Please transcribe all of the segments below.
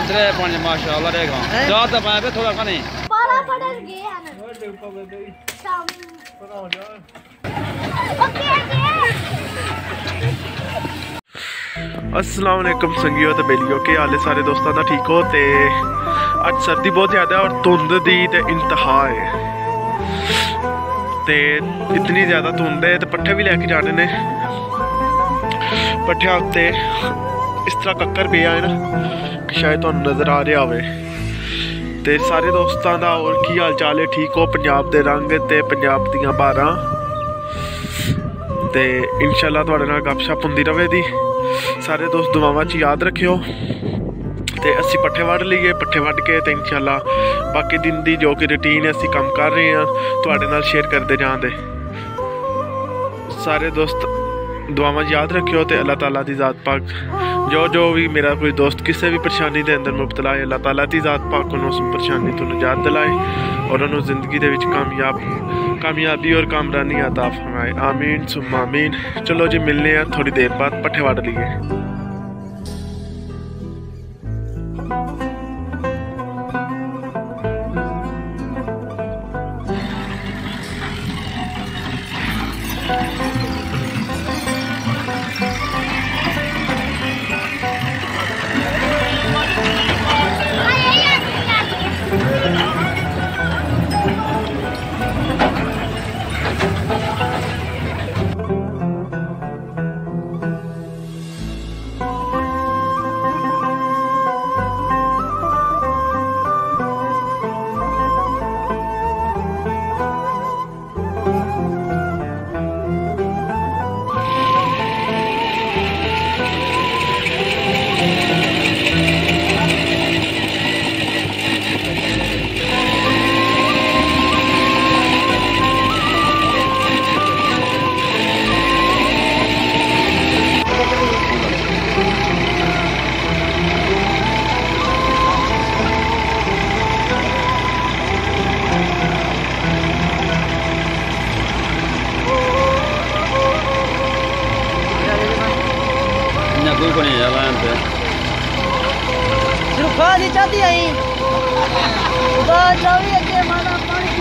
अंदर पानी माशाल्लाह रहेगा ज्यादा पाए पे थोड़ा का नहीं पाला पड़ल गए हैं अस्सलाम वालेकुम संगियो ते बेलियो के हाल है सारे दोस्तों का ठीक हो। ते अज सर्दी बहुत ज़्यादा और धुंध दी ते इंतहा है ते इतनी ज़्यादा धुंध है तो पट्ठे भी लैके जाने ने। पट्ठे उत्ते इस तरह कक्कर पे है ना कि शायद तुहानू नज़र आ रहा होवे। ते सारे दोस्तों का और की हाल चाल है ठीक हो। पंजाब के रंग ते पंजाब दियां बारां ते इंशाल्लाह तुहाडे नाल गपशप हुंदी रवे दी। सारे दोस्त दुआवां च याद रखियो ते असी पट्ठे वढ़ लीए। पट्ठे वढ़ के ते इंशाल्लाह बाकी दिन दी जो कि रूटीन है असी काम कर रहे हैं तुहाडे नाल शेयर करते जांदे। सारे दोस्त दुआवां याद रखियो ते अल्लाह ताला दी ज़ात पाक जो भी मेरा कोई दोस्त किसी भी परेशानी के अंदर मुबतला है अल्लाह ताला दी ज़ात पाक उन्होंने उस परेशानी तो निजात दिलाए और उन्होंने ज़िंदगी दे विच कामयाबी और कामरानी अता फरमाए। आमीन सुम्मा आमीन। चलो जी मिलने हैं थोड़ी देर बाद पट्ठे वढ़ लिए। चाहती आई माना पानी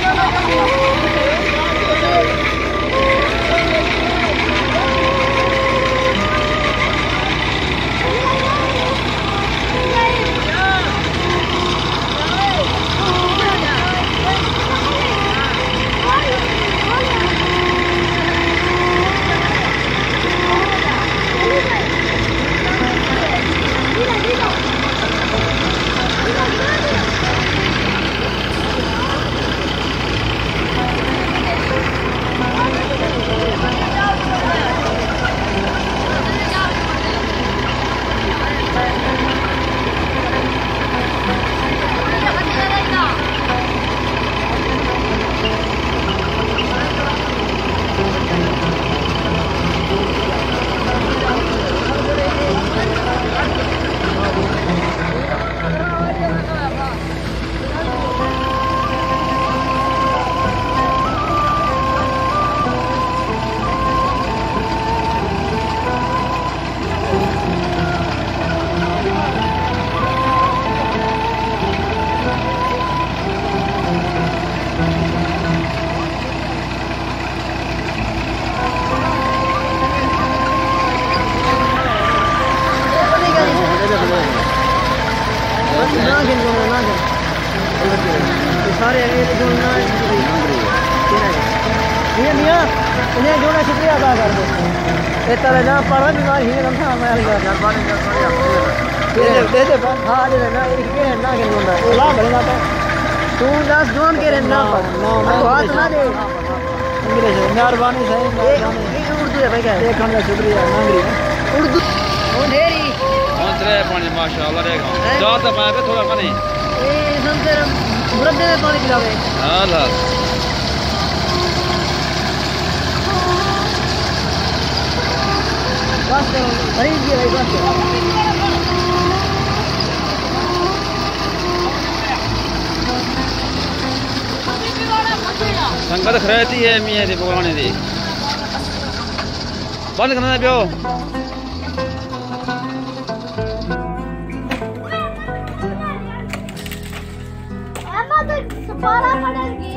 सारे शुक्रिया अदा कर दो ना पढ़ा भी मार ही ना मैं ना तू दस जोन के ना बात ना दे मेहरबानी सही उर्दू है भाई एक हम शुक्रिया उर्दू ढेरी पानी माशाल्लाह रहेगा ज्यादा पाए पे थोड़ा का नहीं ए समझे मुरब्बे में पानी पिलावे हां बस खरीद दिए भाई बस संगत खरेती है मियां दी भगवान दी बंद करना पियो दोबारा पढ़ेंगी।